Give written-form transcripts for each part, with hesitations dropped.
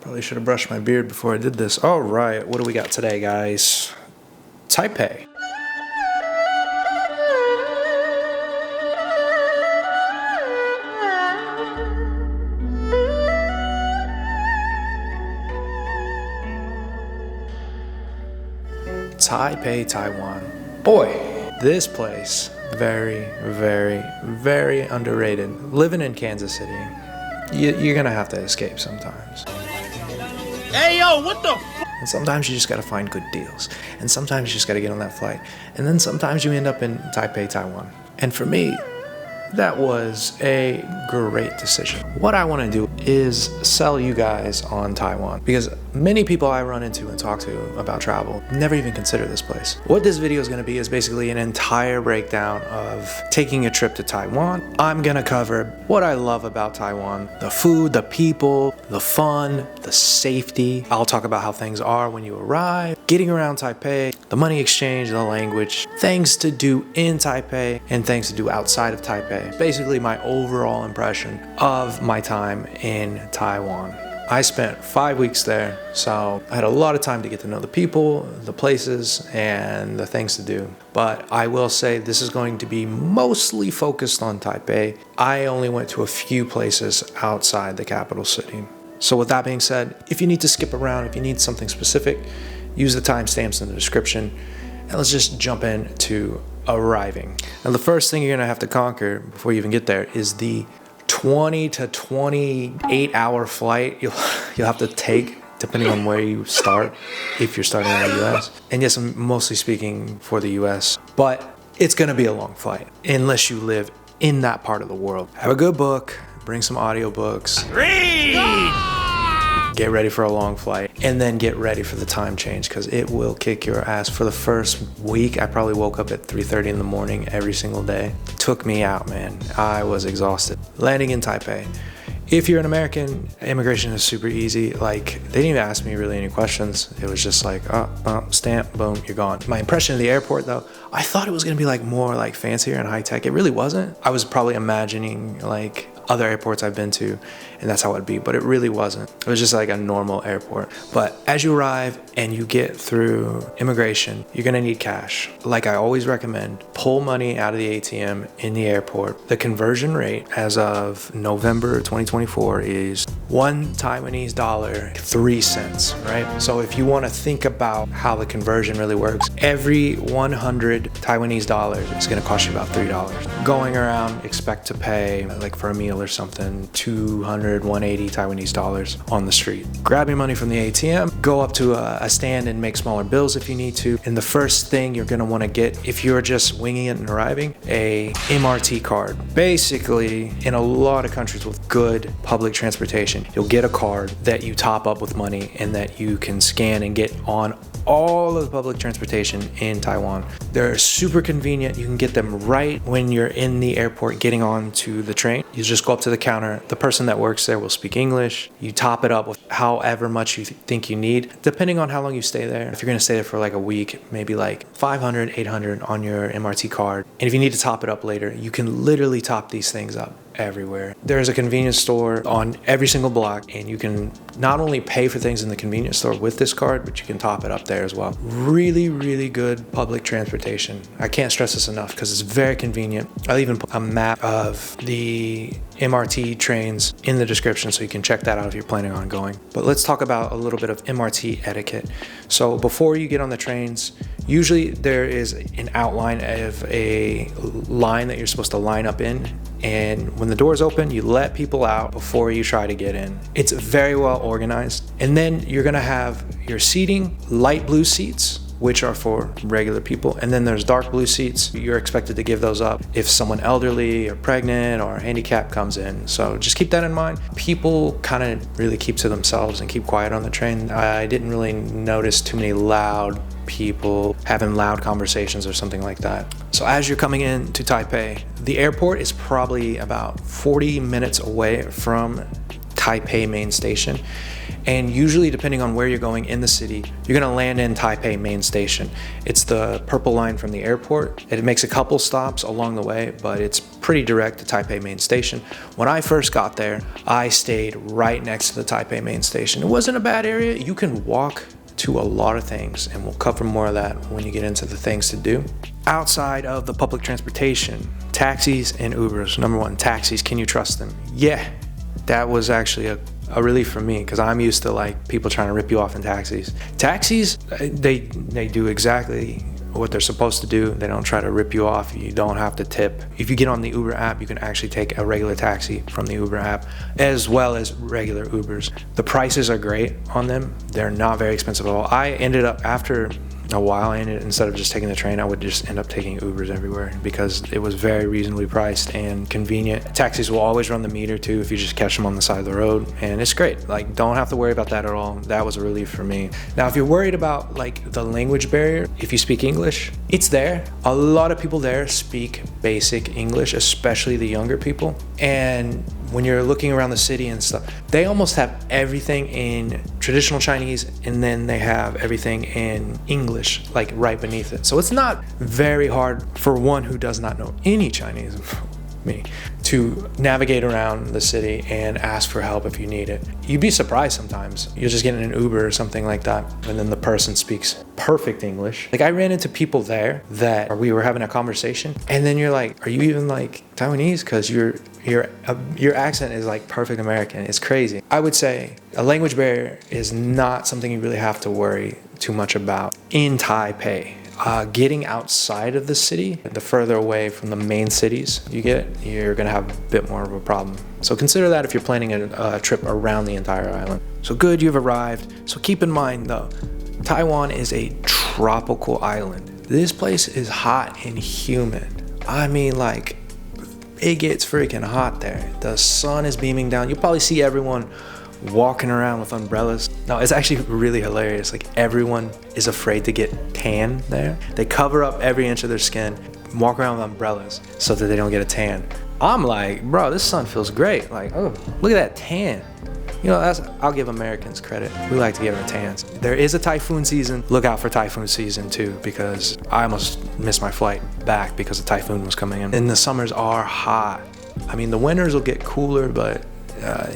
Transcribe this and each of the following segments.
Probably should have brushed my beard before I did this. All right, what do we got today, guys? Taipei. Taipei, Taiwan. Boy, this place, very, very, very underrated. Living in Kansas City, you're gonna have to escape sometimes. Hey, yo, what the And sometimes you just gotta find good deals. And sometimes you just gotta get on that flight. And then sometimes you end up in Taipei, Taiwan. And for me, that was a great decision. What I wanna do is sell you guys on Taiwan, because many people I run into and talk to about travel never even consider this place. What this video is gonna be is basically an entire breakdown of taking a trip to Taiwan. I'm gonna cover what I love about Taiwan: the food, the people, the fun, the safety. I'll talk about how things are when you arrive, getting around Taipei, the money exchange, the language, things to do in Taipei, and things to do outside of Taipei. Basically my overall impression of my time in Taiwan. I spent 5 weeks there, so I had a lot of time to get to know the people, the places, and the things to do. But I will say this is going to be mostly focused on Taipei. I only went to a few places outside the capital city. So with that being said, if you need to skip around, if you need something specific, use the timestamps in the description. And let's just jump into arriving. Now the first thing you're gonna have to conquer before you even get there is the 20 to 28 hour flight you'll have to take depending on where you start, if you're starting in the US. And yes, I'm mostly speaking for the US, but it's gonna be a long flight unless you live in that part of the world. Have a good book, bring some audiobooks. Read! Get ready for a long flight, and then get ready for the time change, because it will kick your ass. For the first week, I probably woke up at 3:30 in the morning every single day. It took me out, man. I was exhausted. Landing in Taipei. If you're an American, immigration is super easy. Like, they didn't even ask me really any questions. It was just like, stamp, boom, you're gone. My impression of the airport, though, I thought it was gonna be like more like fancier and high tech. It really wasn't. I was probably imagining like other airports I've been to, and that's how it'd be, but it really wasn't. It was just like a normal airport. But as you arrive and you get through immigration, you're gonna need cash. Like I always recommend, pull money out of the ATM in the airport. The conversion rate as of November 2024 is $1 Taiwanese dollar, 3 cents, right? So if you wanna think about how the conversion really works, every 100 Taiwanese dollars is gonna cost you about $3. Going around, expect to pay, like for a meal or something, 200, 180 Taiwanese dollars on the street. Grab your money from the ATM, go up to a stand and make smaller bills if you need to. And the first thing you're gonna wanna get, if you're just winging it and arriving, a MRT card. Basically, in a lot of countries with good public transportation, you'll get a card that you top up with money and that you can scan and get on all of the public transportation in Taiwan. They're super convenient. You can get them right when you're in the airport getting on to the train. You just go up to the counter. The person that works there will speak English. You top it up with however much you think you need, depending on how long you stay there. If you're gonna stay there for like a week, maybe like 500, 800 on your MRT card. And if you need to top it up later, you can literally top these things up everywhere. There's a convenience store on every single block, and you can not only pay for things in the convenience store with this card, but you can top it up there as well. Really, really good public transportation. I can't stress this enough because it's very convenient. I'll even put a map of the MRT trains in the description so you can check that out if you're planning on going. But let's talk about a little bit of MRT etiquette. So before you get on the trains, usually there is an outline of a line that you're supposed to line up in. And when the doors open, you let people out before you try to get in. It's very well organized. And then you're gonna have your seating, light blue seats, which are for regular people. And then there's dark blue seats. You're expected to give those up if someone elderly or pregnant or handicapped comes in. So just keep that in mind. People kind of really keep to themselves and keep quiet on the train. I didn't really notice too many loud people having loud conversations or something like that. So as you're coming in to Taipei, the airport is probably about 40 minutes away from Taipei main station. And usually, depending on where you're going in the city, you're gonna land in Taipei main station. It's the purple line from the airport. It makes a couple stops along the way, but it's pretty direct to Taipei main station. When I first got there, I stayed right next to the Taipei main station. It wasn't a bad area. You can walk to a lot of things, and we'll cover more of that when you get into the things to do. Outside of the public transportation, taxis and Ubers. Number one, taxis, can you trust them? Yeah, that was actually a relief for me, because I'm used to like people trying to rip you off in taxis. Taxis, they do exactly what they're supposed to do. They don't try to rip you off. You don't have to tip. If you get on the Uber app, you can actually take a regular taxi from the Uber app, as well as regular Ubers. The prices are great on them. They're not very expensive at all. I ended up, after a while, instead of just taking the train, I would just end up taking Ubers everywhere, because it was very reasonably priced and convenient. Taxis will always run the meter too if you just catch them on the side of the road, and it's great. Like, don't have to worry about that at all. That was a relief for me. Now, if you're worried about like the language barrier, if you speak English, it's there. A lot of people there speak basic English, especially the younger people. And when you're looking around the city and stuff, they almost have everything in traditional Chinese, and then they have everything in English, like right beneath it. So it's not very hard for one who does not know any Chinese, me, to navigate around the city and ask for help if you need it. You'd be surprised sometimes. You'll just get in an Uber or something like that, and then the person speaks perfect English. Like, I ran into people there that we were having a conversation, and then you're like, are you even like Taiwanese? Because your accent is like perfect American. It's crazy. I would say a language barrier is not something you really have to worry too much about in Taipei. Getting outside of the city, the further away from the main cities you get, you're gonna have a bit more of a problem. So consider that if you're planning a trip around the entire island. So good, you've arrived. So keep in mind though, Taiwan is a tropical island. This place is hot and humid. I mean, like, it gets freaking hot there. The sun is beaming down. You'll probably see everyone walking around with umbrellas. No, it's actually really hilarious. Like, everyone is afraid to get tan there. They cover up every inch of their skin, walk around with umbrellas so that they don't get a tan. I'm like, bro, this sun feels great. Like, oh, look at that tan. You know, I'll give Americans credit. We like to get our tans. There is a typhoon season. Look out for typhoon season too, because I almost missed my flight back because the typhoon was coming in. And the summers are hot. I mean, the winters will get cooler, but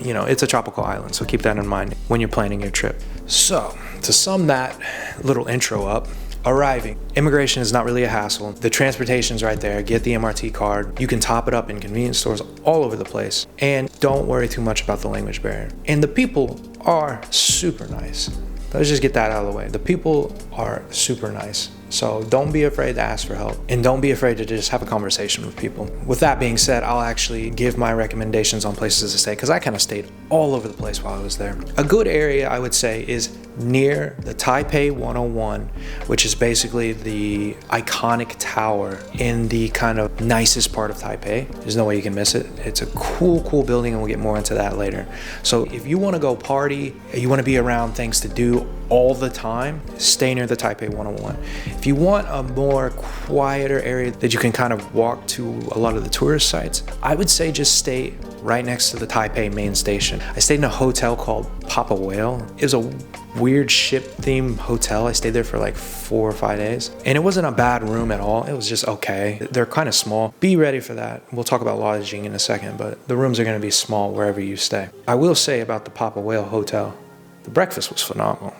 you know, it's a tropical island, so keep that in mind when you're planning your trip. So, to sum that little intro up, arriving. Immigration is not really a hassle. The transportation's right there. Get the MRT card. You can top it up in convenience stores all over the place. And don't worry too much about the language barrier. And the people are super nice. Let's just get that out of the way. The people are super nice. So don't be afraid to ask for help, and don't be afraid to just have a conversation with people. With that being said, I'll actually give my recommendations on places to stay, because I kind of stayed all over the place while I was there. A good area, I would say, is near the Taipei 101, which is basically the iconic tower in the kind of nicest part of Taipei. There's no way you can miss it. It's a cool building, and we'll get more into that later. So if you want to go party, you want to be around things to do all the time, stay near the Taipei 101. If you want a more quieter area that you can kind of walk to a lot of the tourist sites, I would say just stay right next to the Taipei main station. I stayed in a hotel called Papa Whale. It was a weird ship-themed hotel. I stayed there for like 4 or 5 days, and it wasn't a bad room at all. It was just okay. They're kind of small. Be ready for that. We'll talk about lodging in a second, but the rooms are going to be small wherever you stay. I will say about the Papa Whale Hotel, the breakfast was phenomenal.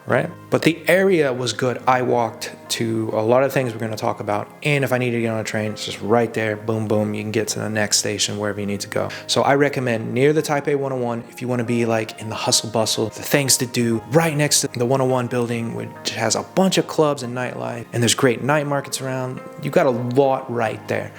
Right? But the area was good. I walked to a lot of things we're going to talk about, and if I need to get on a train, it's just right there. Boom, boom. You can get to the next station wherever you need to go. So I recommend near the Taipei 101 if you want to be like in the hustle bustle, the things to do, right next to the 101 building, which has a bunch of clubs and nightlife, and there's great night markets around. You got a lot right there.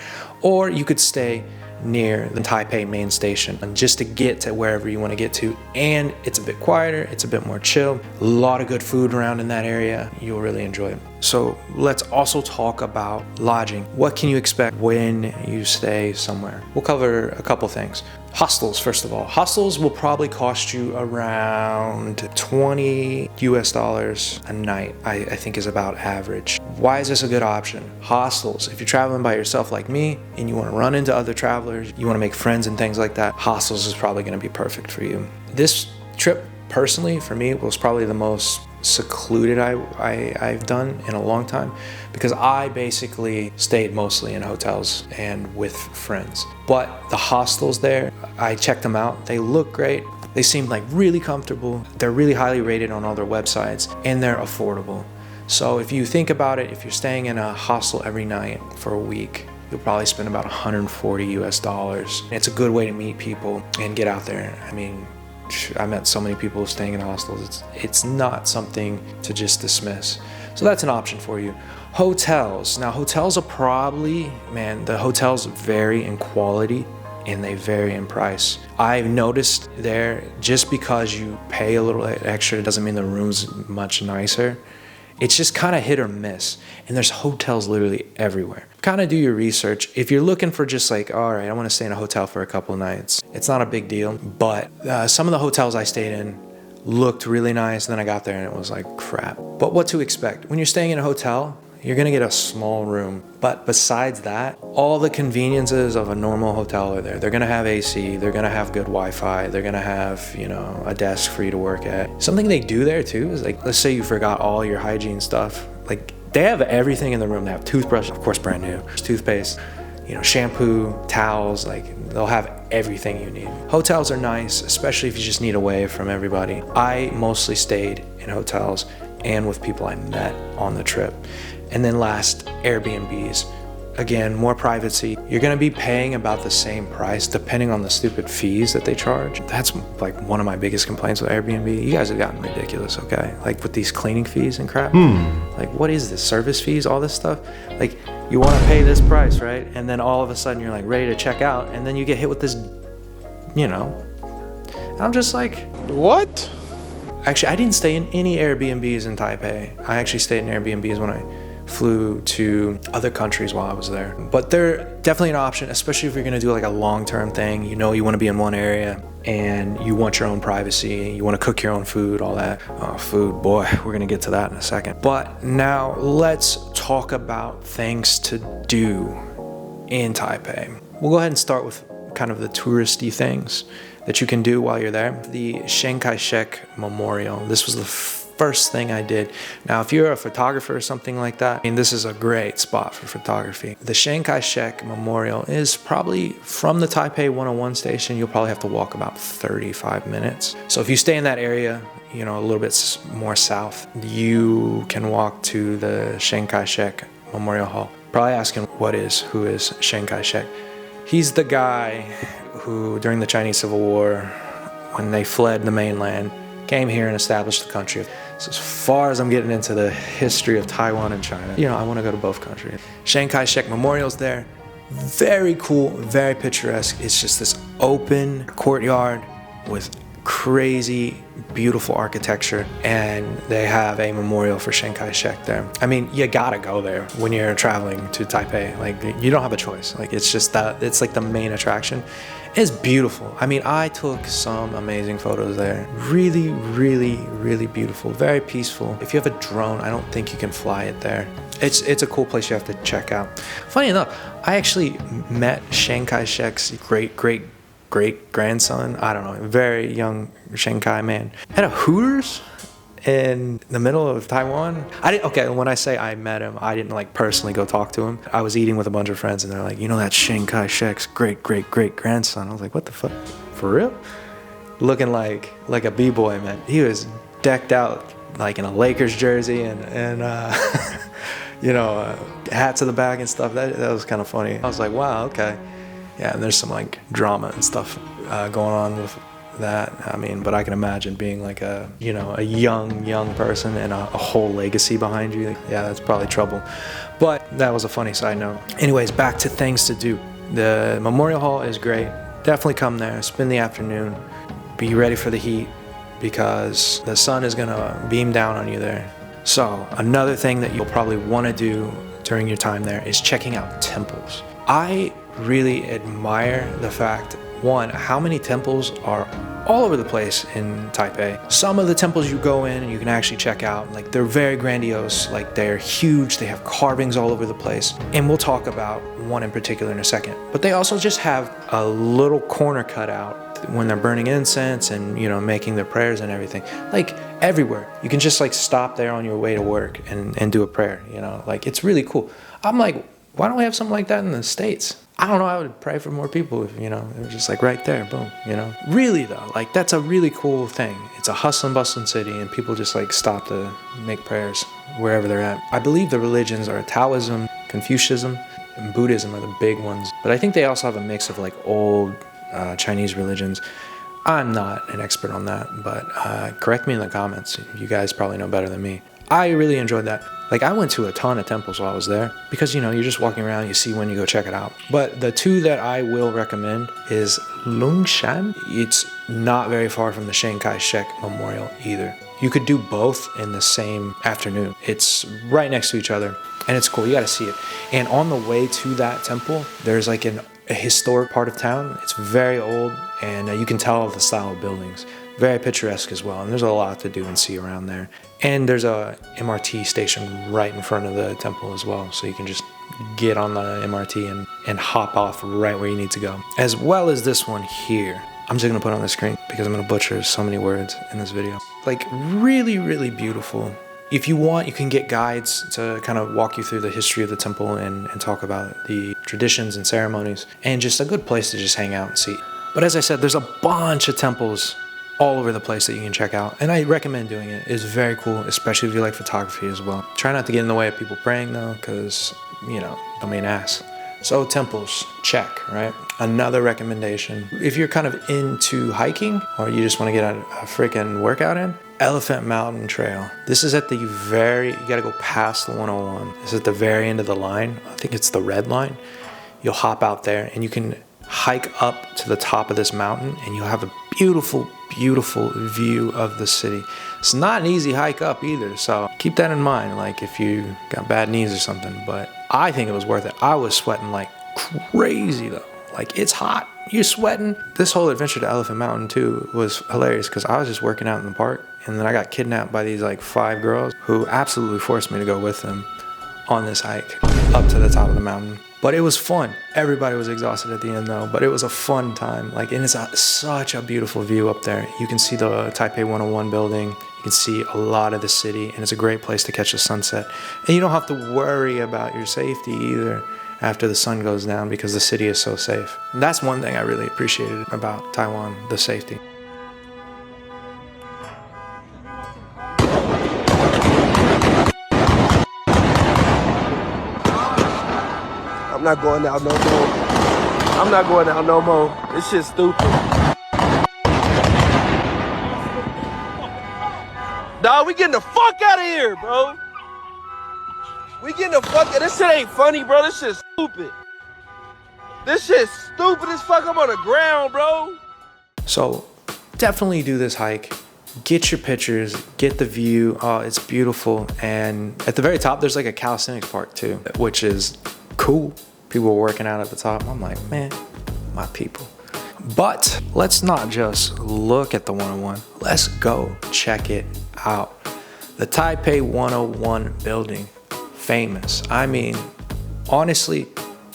Or you could stay near the Taipei main station, and just to get to wherever you want to get to. And it's a bit quieter, it's a bit more chill, a lot of good food around in that area. You'll really enjoy it. So let's also talk about lodging. What can you expect when you stay somewhere? We'll cover a couple things. Hostels, first of all. Hostels will probably cost you around $20 a night, I think is about average. Why is this a good option? Hostels, if you're traveling by yourself like me and you want to run into other travelers, you want to make friends and things like that, hostels is probably going to be perfect for you. This trip, personally, for me, was probably the most secluded I've done in a long time, because I basically stayed mostly in hotels and with friends. But the hostels there, I checked them out. They look great. They seem like really comfortable. They're really highly rated on all their websites, and they're affordable. So if you think about it, if you're staying in a hostel every night for a week, you'll probably spend about $140 US. It's a good way to meet people and get out there. I mean, I met so many people staying in hostels. It's not something to just dismiss. So that's an option for you. Hotels. Now, hotels are probably, man, the hotels vary in quality and they vary in price. I've noticed there, just because you pay a little extra, it doesn't mean the room's much nicer. It's just kind of hit or miss. And there's hotels literally everywhere. Kind of do your research. If you're looking for just like, all right, I want to stay in a hotel for a couple of nights, it's not a big deal. But some of the hotels I stayed in looked really nice. Then I got there and it was like crap. But what to expect? When you're staying in a hotel, you're gonna get a small room. But besides that, all the conveniences of a normal hotel are there. They're gonna have AC, they're gonna have good Wi-Fi, they're gonna have, you know, a desk for you to work at. Something they do there too is like, let's say you forgot all your hygiene stuff. Like, they have everything in the room. They have toothbrush, of course, brand new, toothpaste, you know, shampoo, towels, like they'll have everything you need. Hotels are nice, especially if you just need away from everybody. I mostly stayed in hotels and with people I met on the trip. And then last, Airbnbs. Again, more privacy. You're gonna be paying about the same price depending on the stupid fees that they charge. That's like one of my biggest complaints with Airbnb. You guys have gotten ridiculous, okay? Like with these cleaning fees and crap. Like, what is this? Service fees, all this stuff? Like, you wanna pay this price, right? And then all of a sudden you're like ready to check out, and then you get hit with this, you know. I'm just like, what? Actually, I didn't stay in any Airbnbs in Taipei. I actually stayed in Airbnbs when I flew to other countries while I was there. But they're definitely an option, especially if you're gonna do like a long-term thing. You know, you wanna be in one area and you want your own privacy, you wanna cook your own food, all that. Food, boy, we're gonna get to that in a second. But now let's talk about things to do in Taipei. We'll go ahead and start with kind of the touristy things that you can do while you're there. The Chiang Kai-Shek Memorial. This was the first thing I did. Now, if you're a photographer or something like that, I mean, this is a great spot for photography. The Chiang Kai-Shek Memorial is probably from the Taipei 101 station. You'll probably have to walk about 35 minutes. So if you stay in that area, you know, a little bit more south, you can walk to the Chiang Kai-Shek Memorial Hall. Probably asking, who is Chiang Kai-Shek? He's the guy who, during the Chinese Civil War, when they fled the mainland, came here and established the country. So as far as I'm getting into the history of Taiwan and China, you know, I want to go to both countries. Chiang Kai-Shek Memorial's there. Very cool, very picturesque. It's just this open courtyard with crazy, beautiful architecture, and they have a memorial for Chiang Kai-Shek there. I mean, you gotta go there when you're traveling to Taipei. Like, you don't have a choice. Like, it's just that, it's like the main attraction. It's beautiful. I mean, I took some amazing photos there. Really, really, really beautiful. Very peaceful. If you have a drone, I don't think you can fly it there. It's a cool place you have to check out. Funny enough, I actually met Chiang Kai-Shek's great-grandson. I don't know, very young Chiang Kai man. At a Hooters in the middle of Taiwan. When I say I met him, I didn't like personally go talk to him. I was eating with a bunch of friends and they're like, you know, that's Chiang Kai-Shek's great-grandson. I was like, what the fuck? For real? Looking like a b-boy, man. He was decked out like in a Lakers jersey and you know, hat to the back and stuff. That was kind of funny. I was like, wow, okay. Yeah, and there's some like drama and stuff going on with that. I mean, but I can imagine being like a young person and a whole legacy behind you. Yeah, that's probably trouble. But that was a funny side note. Anyways, back to things to do. The Memorial Hall is great. Definitely come there, spend the afternoon, be ready for the heat because the sun is gonna beam down on you there. So another thing that you'll probably want to do during your time there is checking out temples. I really admire the fact, one, how many temples are all over the place in Taipei. Some of the temples you go in and you can actually check out, like they're very grandiose, like they're huge, they have carvings all over the place. And we'll talk about one in particular in a second. But they also just have a little corner cut out when they're burning incense and, you know, making their prayers and everything. Like everywhere. You can just like stop there on your way to work and do a prayer, you know, like it's really cool. I'm like, why don't we have something like that in the States? I don't know, I would pray for more people if, you know, it was just like right there, boom, you know. Really though, like that's a really cool thing. It's a hustling, bustling city and people just like stop to make prayers wherever they're at. I believe the religions are Taoism, Confucianism, and Buddhism are the big ones. But I think they also have a mix of like old Chinese religions. I'm not an expert on that, but correct me in the comments. You guys probably know better than me. I really enjoyed that. Like I went to a ton of temples while I was there because, you know, you're just walking around, you see one, you go check it out. But the two that I will recommend is Lungshan. It's not very far from the Chiang Kai-Shek Memorial either. You could do both in the same afternoon. It's right next to each other and it's cool. You got to see it. And on the way to that temple, there's like a historic part of town. It's very old and you can tell the style of buildings. Very picturesque as well, and there's a lot to do and see around there. And there's a MRT station right in front of the temple as well, so you can just get on the MRT and hop off right where you need to go. As well as this one here. I'm just gonna put it on the screen because I'm gonna butcher so many words in this video. Like really, really beautiful. If you want, you can get guides to kind of walk you through the history of the temple and talk about the traditions and ceremonies, and just a good place to just hang out and see. But as I said, there's a bunch of temples all over the place that you can check out, and I recommend doing it. It's very cool, especially if you like photography as well. Try not to get in the way of people praying though, because, you know, don't be an ass. So temples, check, right? Another recommendation, if you're kind of into hiking or you just want to get a freaking workout in, Elephant Mountain Trail. This is at the you gotta go past the 101. This is at the very end of the line. I think it's the red line. You'll hop out there and you can hike up to the top of this mountain and you'll have a beautiful, beautiful view of the city. It's not an easy hike up either, so keep that in mind, like if you got bad knees or something, but I think it was worth it. I was sweating like crazy though. Like it's hot, you're sweating. This whole adventure to Elephant Mountain too was hilarious because I was just working out in the park and then I got kidnapped by these like 5 girls who absolutely forced me to go with them on this hike up to the top of the mountain. But it was fun. Everybody was exhausted at the end though, but it was a fun time. Like, and it's such a beautiful view up there. You can see the Taipei 101 building. You can see a lot of the city, and it's a great place to catch the sunset. And you don't have to worry about your safety either after the sun goes down because the city is so safe. And that's one thing I really appreciated about Taiwan, the safety. I'm not going out no more. I'm not going out no more. This shit's stupid. Dawg, we getting the fuck out of here, bro. We getting the fuck out. This shit ain't funny, bro. This shit's stupid. This shit's stupid as fuck. I'm on the ground, bro. So definitely do this hike. Get your pictures, get the view. Oh, it's beautiful. And at the very top, there's like a calisthenics park too, which is cool. People were working out at the top. I'm like, man, my people. But let's not just look at the 101. Let's go check it out. The Taipei 101 building, famous. I mean, honestly,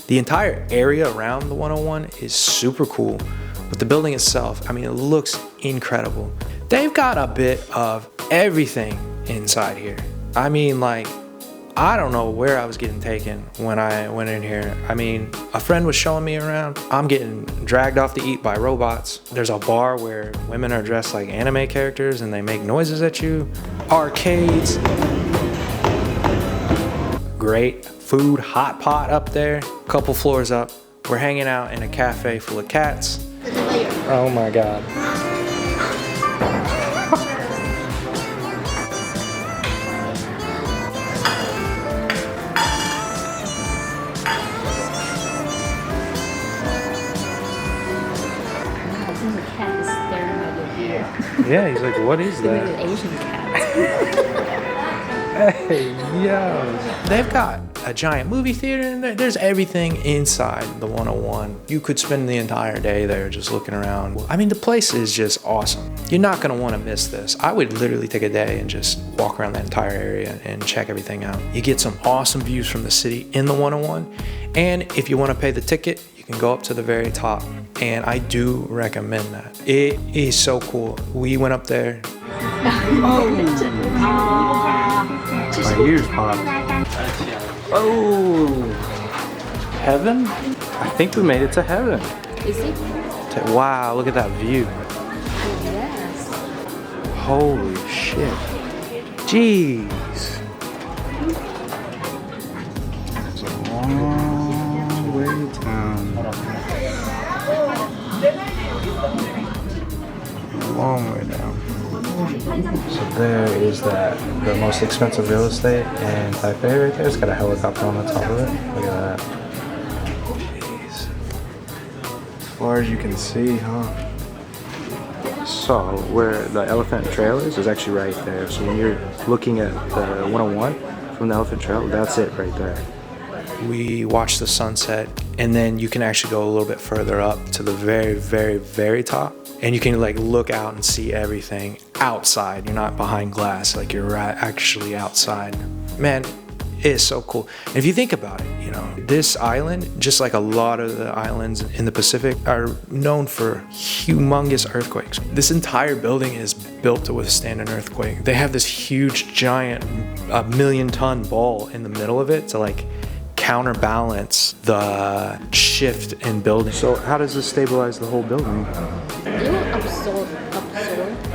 the entire area around the 101 is super cool. But the building itself, I mean, it looks incredible. They've got a bit of everything inside here. I mean, like, I don't know where I was getting taken when I went in here. I mean, a friend was showing me around. I'm getting dragged off to eat by robots. There's a bar where women are dressed like anime characters and they make noises at you. Arcades. Great food, hot pot up there. Couple floors up. We're hanging out in a cafe full of cats. Oh my God. Yeah, he's like, what is that? Asian cat. Hey, yo. They've got a giant movie theater in there. There's everything inside the 101. You could spend the entire day there just looking around. I mean, the place is just awesome. You're not gonna wanna miss this. I would literally take a day and just walk around the entire area and check everything out. You get some awesome views from the city in the 101. And if you wanna pay the ticket, you You can go up to the very top, and I do recommend that. It is so cool. We went up there. My ears popped. Oh, heaven? I think we made it to heaven. Is it? Wow, look at that view. Yes. Holy shit. Jeez. It's a long way down. A long way down. So there is the most expensive real estate in Taipei right there. It's got a helicopter on the top of it. Look at that. Jeez. As far as you can see, huh? So where the elephant trail is actually right there. So when you're looking at the 101 from the elephant trail, that's it right there. We watched the sunset, and then you can actually go a little bit further up to the very, very, very top, and you can like look out and see everything outside. You're not behind glass, like you're actually outside. Man, it is so cool. And if you think about it, you know, this island, just like a lot of the islands in the Pacific, are known for humongous earthquakes. This entire building is built to withstand an earthquake. They have this huge, giant, 1,000,000-ton ball in the middle of it to like counterbalance the shift in building. So how does this stabilize the whole building? You absorb.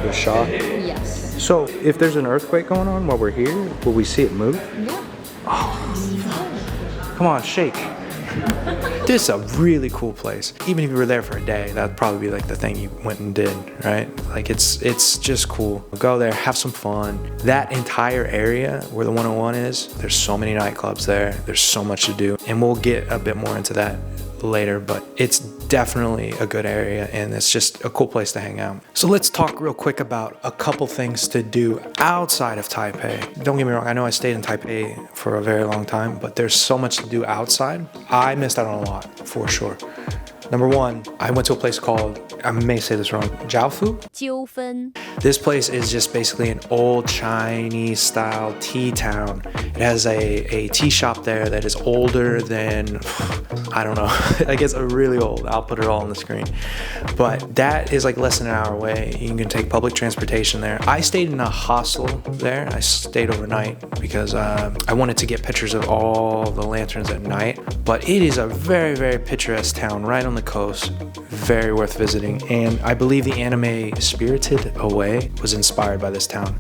The shock? Yes. So if there's an earthquake going on while we're here, will we see it move? Yeah. Come on, shake. This is a really cool place. Even if you were there for a day, that'd probably be like the thing you went and did, right? Like it's just cool. Go there, have some fun. That entire area where the 101 is, there's so many nightclubs there. There's so much to do. And we'll get a bit more into that later, but it's definitely a good area, and it's just a cool place to hang out. So let's talk real quick about a couple things to do outside of Taipei. Don't get me wrong, I know I stayed in Taipei for a very long time, but there's so much to do outside. I missed out on a lot, for sure. Number one, I went to a place called, I may say this wrong, Jiu Fen. This place is just basically an old Chinese style tea town. It has a tea shop there that is older than, I don't know, I guess really old. I'll put it all on the screen. But that is like less than an hour away. You can take public transportation there. I stayed in a hostel there. I stayed overnight because I wanted to get pictures of all the lanterns at night. But it is a very, very picturesque town right on the coast. Very worth visiting. And I believe the anime Spirited Away was inspired by this town.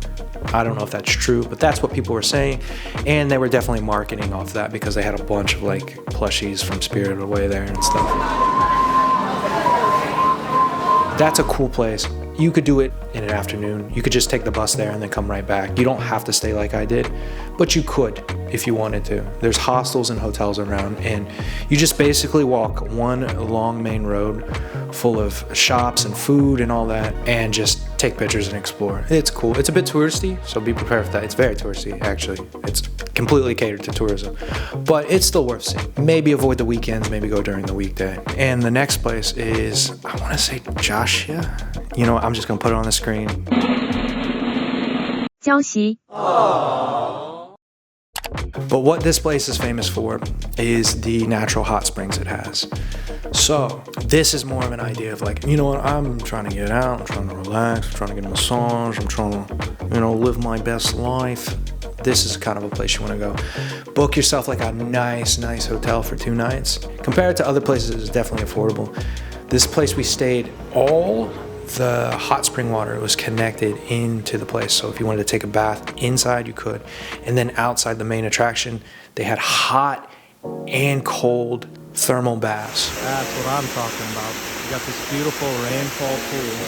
I don't know if that's true, but that's what people were saying. And they were definitely marketing off that because they had a bunch of like plushies from Spirited Away there and stuff. That's a cool place. You could do it in an afternoon. You could just take the bus there and then come right back. You don't have to stay like I did, but you could if you wanted to. There's hostels and hotels around, and you just basically walk one long main road full of shops and food and all that, and just take pictures and explore. It's cool. It's a bit touristy, so be prepared for that. It's very touristy, actually. It's completely catered to tourism, but it's still worth seeing. Maybe avoid the weekends, maybe go during the weekday. And the next place is, I want to say Jiaxia. You know what? I'm just going to put it on the screen. Jiaoxi. But what this place is famous for is the natural hot springs it has. So this is more of an idea of like, you know what, I'm trying to get out, I'm trying to relax, I'm trying to get a massage, I'm trying to, you know, live my best life. This is kind of a place you want to go. Book yourself like a nice hotel for 2 nights. Compared to other places, it's definitely affordable. This place we stayed, all the hot spring water was connected into the place. So if you wanted to take a bath inside, you could. And then outside the main attraction, they had hot and cold thermal baths. That's what I'm talking about. You got this beautiful rainfall pool.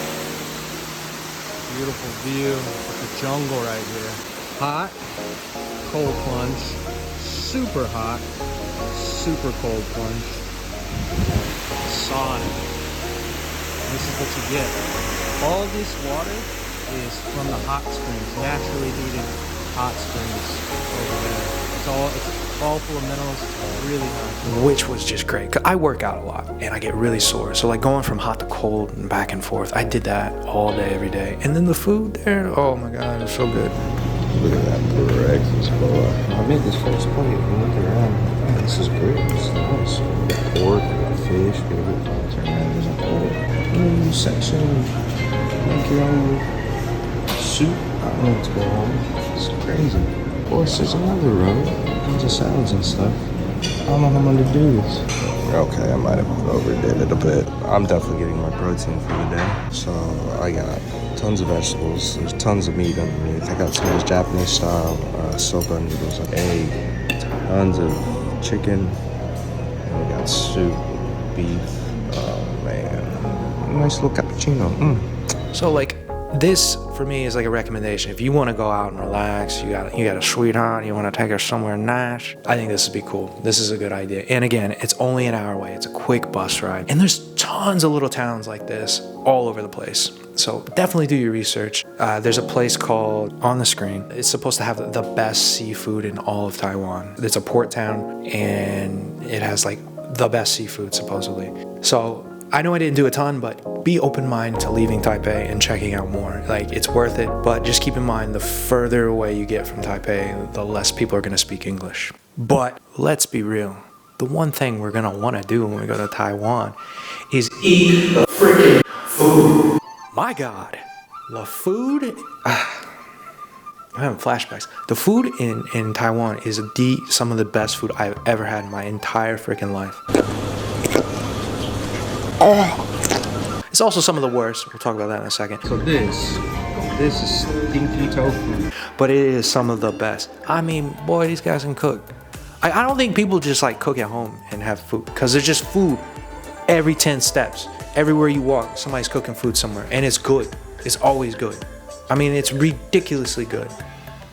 Beautiful view of the jungle right here. Hot, cold plunge, super hot, super cold plunge. Sauna. This is what you get. All this water is from the hot springs, naturally heated hot springs over there. It's all full of minerals. It's really nice. Which was just great. 'Cause I work out a lot and I get really sore. So like going from hot to cold and back and forth, I did that all day, every day. And then the food there, oh my God, it was so good. Look at that breakfast, boy. I made this first plate and look around. Man, this is great. It's nice. Pork. fish, get a good pause. And then there's a whole section, make your own soup. I don't know what's going on. It's crazy. Of course, there's another row, bunch of salads and stuff. I don't know how I'm gonna do this. Okay, I might have overdid it a bit. I'm definitely getting my protein for the day. So I got tons of vegetables. There's tons of meat underneath. I got some of those Japanese style soba noodles, like egg, tons of chicken. And we got soup, beef. Oh man, nice little cappuccino. So like this for me is like a recommendation. If you want to go out and relax, you got a sweetheart, you want to take her somewhere nice, I think this would be cool. This is a good idea. And again, it's only an hour away. It's a quick bus ride. And there's tons of little towns like this all over the place. So definitely do your research. There's a place called, on the screen, it's supposed to have the best seafood in all of Taiwan. It's a port town and it has like the best seafood supposedly. So I know I didn't do a ton, but be open-minded to leaving Taipei and checking out more. Like, it's worth it, but just keep in mind the further away you get from Taipei, the less people are gonna speak English. But let's be real. The one thing we're gonna wanna do when we go to Taiwan is eat the freaking food. My God, the food, I'm having flashbacks. The food in Taiwan is some of the best food I've ever had in my entire freaking life. It's also some of the worst. We'll talk about that in a second. So this is stinky tofu. But it is some of the best. I mean, boy, these guys can cook. I don't think people just like cook at home and have food, because there's just food every 10 steps. Everywhere you walk, somebody's cooking food somewhere, and it's good. It's always good. I mean, it's ridiculously good.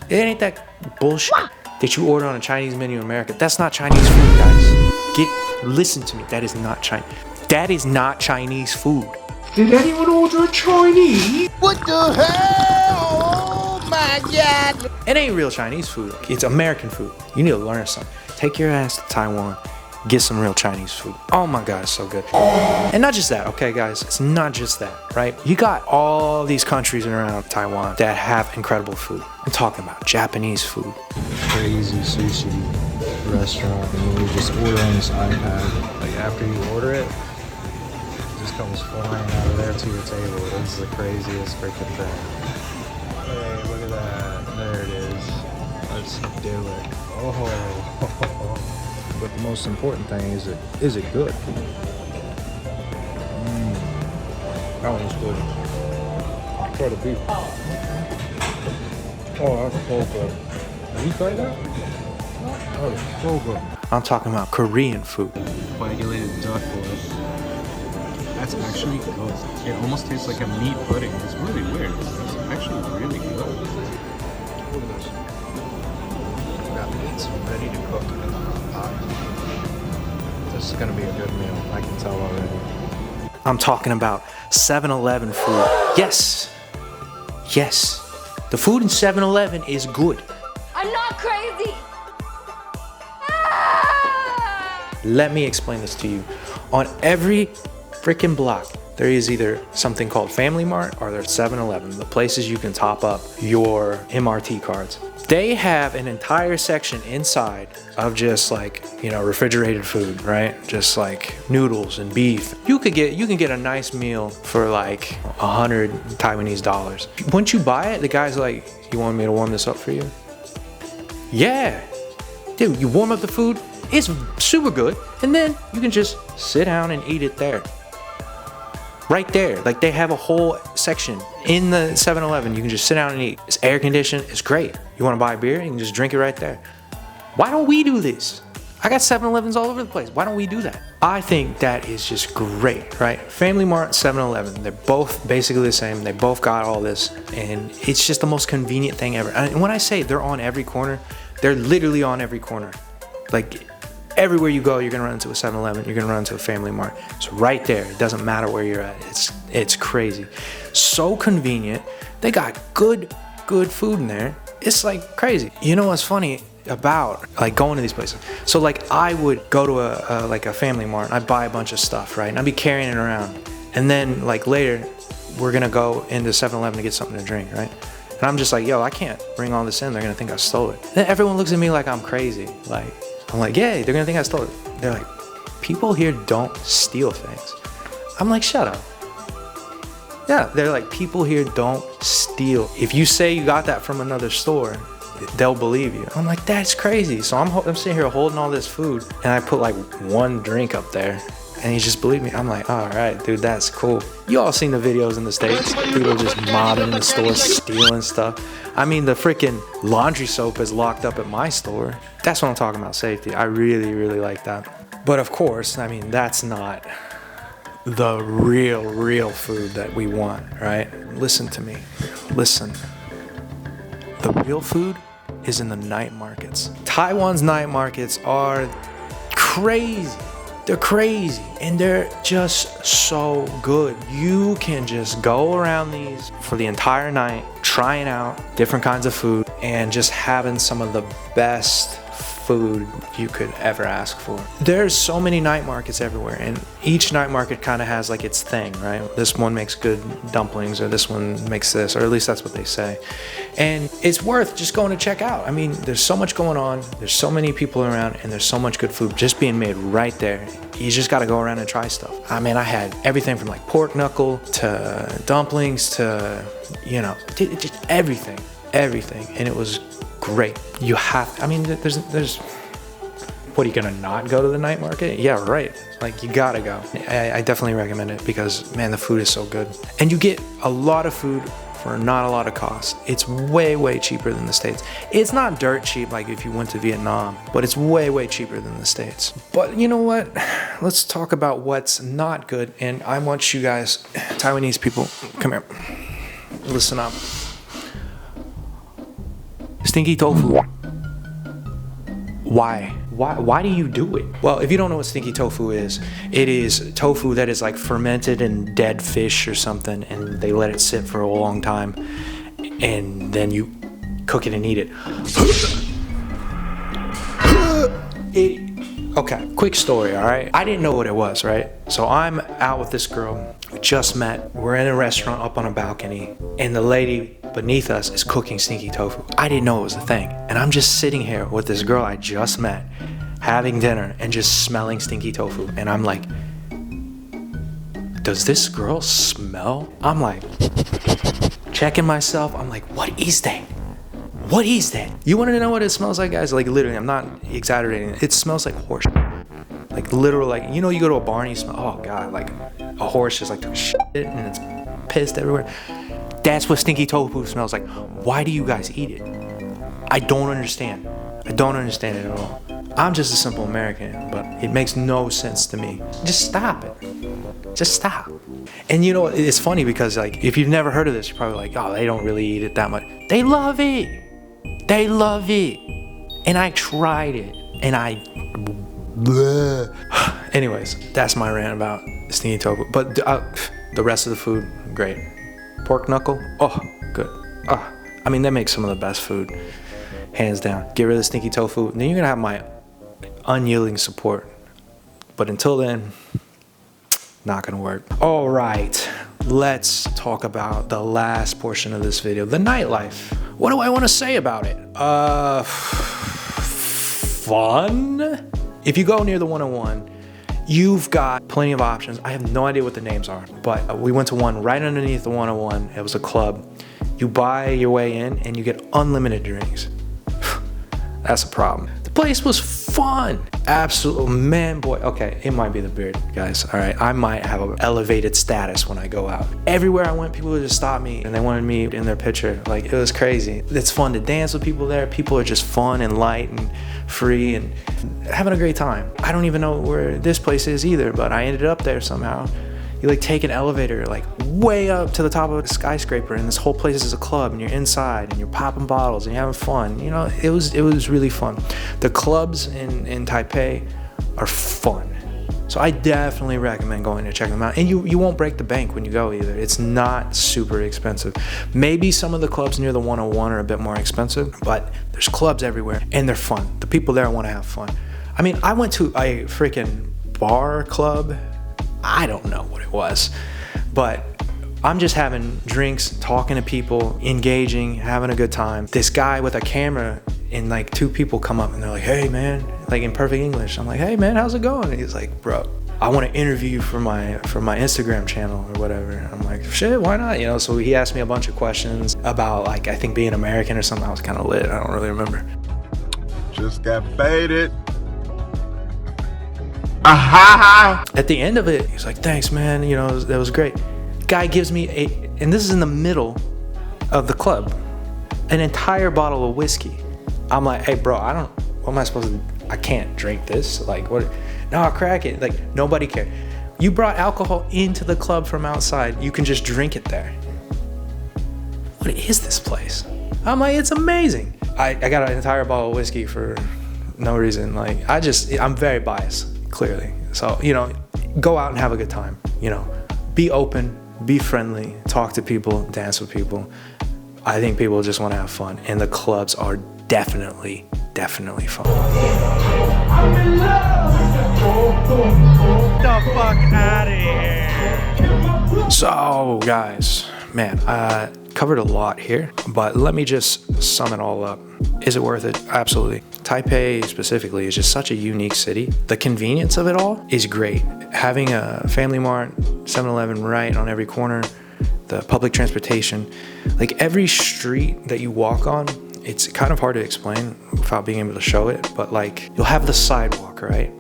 It ain't that bullshit that you order on a Chinese menu in America. That's not Chinese food, guys. Listen to me. That is not Chinese. That is not Chinese food. Did anyone order a Chinese? What the hell? Oh my God. It ain't real Chinese food. It's American food. You need to learn something. Take your ass to Taiwan. Get some real Chinese food. Oh my God, it's so good. And not just that, okay guys? It's not just that, right? You got all these countries around Taiwan that have incredible food. I'm talking about Japanese food. Crazy sushi restaurant, and you just order on this iPad. Like after you order it, just comes flying out of there to your table. It's the craziest freaking thing. Hey, look at that. There it is. Let's do it. Oh. But the most important thing is it good? That one's good. I'll try the beef. Oh, that's so good. Have you tried that? Oh, it's so good. I'm talking about Korean food. Coagulated duck boys. That's actually good. It almost tastes like a meat pudding. It's really weird. It's actually really good. Look at this. Got meats ready to cook in the pot. This is gonna be a good meal. I can tell already. I'm talking about 7-Eleven food. Yes. Yes. The food in 7-Eleven is good. I'm not crazy. Let me explain this to you. On every freaking block, there is either something called Family Mart or there's 7-Eleven, the places you can top up your MRT cards. They have an entire section inside of just like, you know, refrigerated food, right? Just like noodles and beef. You can get a nice meal for like 100 Taiwanese dollars. Once you buy it, the guy's like, "You want me to warm this up for you?" Yeah. Dude, you warm up the food, it's super good, and then you can just sit down and eat it there. Right there. Like, they have a whole section in the 7-Eleven. You can just sit down and eat. It's air conditioned. It's great. You want to buy a beer? You can just drink it right there. Why don't we do this? I got 7-Elevens all over the place. Why don't we do that? I think that is just great, right? Family Mart, 7-Eleven. They're both basically the same. They both got all this. And it's just the most convenient thing ever. And when I say they're on every corner, they're literally on every corner. Like, everywhere you go, you're gonna run into a 7-Eleven, you're gonna run into a Family Mart. It's right there. It doesn't matter where you're at. It's crazy. So convenient. They got good food in there. It's like crazy. You know what's funny about like going to these places? So like I would go to a Family Mart and I'd buy a bunch of stuff, right? And I'd be carrying it around. And then like later, we're gonna go into 7-Eleven to get something to drink, right? And I'm just like, yo, I can't bring all this in. They're gonna think I stole it. Then everyone looks at me like I'm crazy. Like, I'm like, yeah, they're gonna think I stole it. They're like, people here don't steal things. I'm like, shut up. Yeah, they're like, people here don't steal. If you say you got that from another store, they'll believe you. I'm like, that's crazy. So I'm sitting here holding all this food, and I put like one drink up there, and he just believed me. I'm like, all right, dude, that's cool. You all seen the videos in the States. People just mobbing in the store, stealing stuff. I mean, the freaking laundry soap is locked up at my store. That's what I'm talking about, safety. I really, really like that. But of course, I mean, that's not the real food that we want, right? Listen to me. Listen. The real food is in the night markets. Taiwan's night markets are crazy. They're crazy, and they're just so good. You can just go around these for the entire night, trying out different kinds of food, and just having some of the best food you could ever ask for. There's so many night markets everywhere, and each night market kind of has like its thing, right? This one makes good dumplings, or this one makes this, or at least that's what they say. And it's worth just going to check out. I mean, there's so much going on, there's so many people around, and there's so much good food just being made right there. You just got to go around and try stuff. I mean, I had everything from like pork knuckle to dumplings to, you know, just everything, and it was great. You have, I mean, there's, what, are you gonna not go to the night market? Yeah, right. Like, you gotta go. I definitely recommend it because, man, the food is so good. And you get a lot of food for not a lot of cost. It's way cheaper than the States. It's not dirt cheap like if you went to Vietnam, but it's way cheaper than the States. But you know what? Let's talk about what's not good. And I want you guys, Taiwanese people, come here. Listen up. Stinky tofu. Why do you do it? Well, if you don't know what stinky tofu is, it is tofu that is like fermented in dead fish or something, and they let it sit for a long time, and then you cook it and eat it. Okay, quick story, all right? I didn't know what it was, right? So I'm out with this girl we just met. We're in a restaurant up on a balcony, and the lady beneath us is cooking stinky tofu. I didn't know it was a thing. And I'm just sitting here with this girl I just met, having dinner and just smelling stinky tofu. And I'm like, does this girl smell? I'm like, checking myself. I'm like, what is that? What is that? You want to know what it smells like, guys? Like, literally, I'm not exaggerating. It smells like horse. Like, literal, like, you know, you go to a bar and you smell, oh God, like a horse just like took shit and it's pissed everywhere. That's what stinky tofu smells like. Why do you guys eat it? I don't understand. I don't understand it at all. I'm just a simple American, but it makes no sense to me. Just stop it. Just stop. And you know, it's funny because like, if you've never heard of this, you're probably like, oh, they don't really eat it that much. They love it. They love it. And I tried it, and anyways, that's my rant about stinky tofu. But the rest of the food, great. Pork knuckle, oh, good. I mean, they make some of the best food, hands down. Get rid of the stinky tofu, and then you're gonna have my unyielding support. But until then, not gonna work. All right, let's talk about the last portion of this video, the nightlife. What do I want to say about it? Fun. If you go near the 101, you've got plenty of options. I have no idea what the names are, but we went to one right underneath the 101. It was a club. You buy your way in and you get unlimited drinks. That's a problem. The place was fun. Absolutely, man, boy. Okay, it might be the beard, guys. All right, I might have an elevated status when I go out. Everywhere I went, people would just stop me and they wanted me in their picture. Like, it was crazy. It's fun to dance with people there. People are just fun and light and free and having a great time. I don't even know where this place is either, but I ended up there somehow. You like take an elevator like way up to the top of a skyscraper, and this whole place is a club, and you're inside and you're popping bottles and you're having fun. You know, it was really fun. The clubs in Taipei are fun. So I definitely recommend going to check them out. And you won't break the bank when you go either. It's not super expensive. Maybe some of the clubs near the 101 are a bit more expensive, but there's clubs everywhere and they're fun. The people there want to have fun. I mean, I went to a freaking bar club. I don't know what it was, but I'm just having drinks, talking to people, engaging, having a good time. This guy with a camera, and like 2 people come up and they're like, hey man, like in perfect English. I'm like, hey man, how's it going? And he's like, bro, I want to interview you for my Instagram channel or whatever. And I'm like, shit, why not? You know, so he asked me a bunch of questions about like, I think being American or something. I was kind of lit. I don't really remember. Just got faded. Aha! At the end of it, he's like, thanks man, you know, that was great. Guy gives me and this is in the middle of the club, an entire bottle of whiskey. I'm like, hey bro, what am I supposed to, I can't drink this. Like, what? No, I'll crack it. Like, nobody cared. You brought alcohol into the club from outside. You can just drink it there. What is this place? I'm like, it's amazing. I got an entire bottle of whiskey for no reason. Like, I'm very biased, clearly. So, you know, go out and have a good time. You know, be open, be friendly, talk to people, dance with people. I think people just want to have fun. And the clubs are definitely fun. I'm in love. Get the fuck out of here. So, guys, man, I covered a lot here, but let me just sum it all up. Is it worth it? Absolutely. Taipei specifically is just such a unique city. The convenience of it all is great. Having a Family Mart, 7-Eleven right on every corner, the public transportation, like every street that you walk on, it's kind of hard to explain without being able to show it, but like you'll have the sidewalk, right?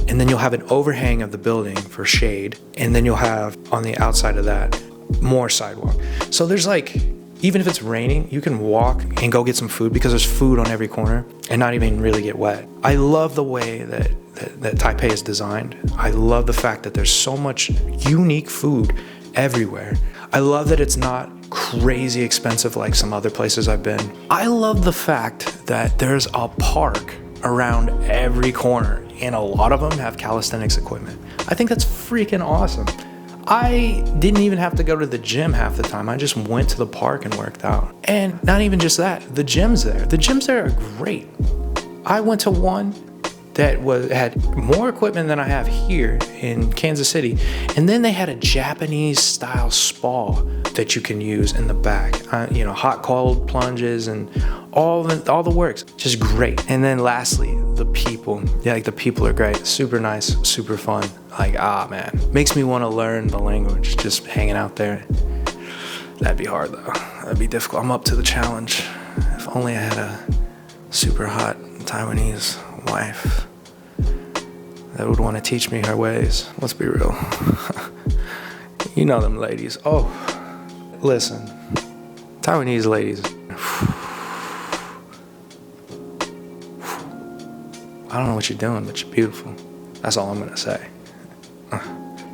And then you'll have an overhang of the building for shade, and then you'll have on the outside of that more sidewalk. So there's like, even if it's raining, you can walk and go get some food because there's food on every corner and not even really get wet. I love the way that Taipei is designed. I love the fact that there's so much unique food everywhere. I love that it's not crazy expensive like some other places I've been. I love the fact that there's a park around every corner, and a lot of them have calisthenics equipment. I think that's freaking awesome. I didn't even have to go to the gym half the time. I just went to the park and worked out. And not even just that, the gyms there are great. I went to one that had more equipment than I have here in Kansas City. And then they had a Japanese style spa that you can use in the back. You know, hot, cold plunges and all the works, just great. And then lastly, the people. Yeah, like the people are great, super nice, super fun. Like, man, makes me want to learn the language, just hanging out there. That'd be hard though, that'd be difficult. I'm up to the challenge. If only I had a super hot Taiwanese wife that would want to teach me her ways. Let's be real. You know them ladies. Oh, listen, Taiwanese ladies. I don't know what you're doing, but you're beautiful. That's all I'm gonna say.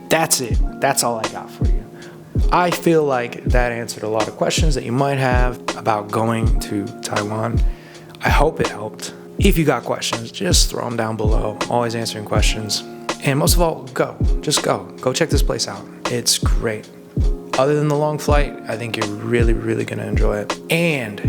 That's it. That's all I got for you. I feel like that answered a lot of questions that you might have about going to Taiwan. I hope it helped. If you got questions, just throw them down below. Always answering questions. And most of all, go. Just go. Go check this place out. It's great. Other than the long flight, I think you're really, really gonna enjoy it. And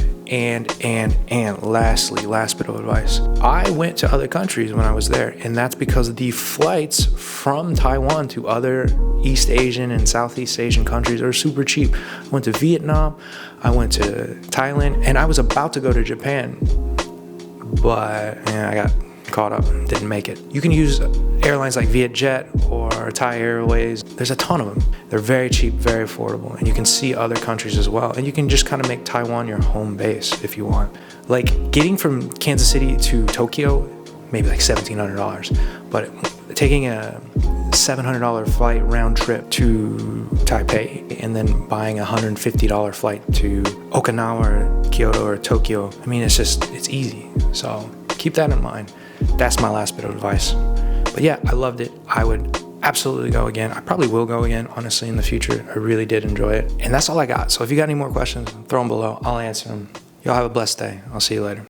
lastly, last bit of advice. I went to other countries when I was there, and that's because the flights from Taiwan to other East Asian and Southeast Asian countries are super cheap. I went to Vietnam, I went to Thailand, and I was about to go to Japan, but I got caught up, didn't make it. You can use airlines like Vietjet or Thai Airways. There's a ton of them. They're very cheap, very affordable, and you can see other countries as well. And you can just kind of make Taiwan your home base if you want. Like getting from Kansas City to Tokyo, maybe like $1,700, but taking a $700 flight round trip to Taipei and then buying a $150 flight to Okinawa or Kyoto or Tokyo, I mean, it's easy. So keep that in mind. That's my last bit of advice. But yeah, I loved it. I would absolutely go again. I probably will go again, honestly, in the future. I really did enjoy it. And that's all I got. So if you got any more questions, throw them below. I'll answer them. Y'all have a blessed day. I'll see you later.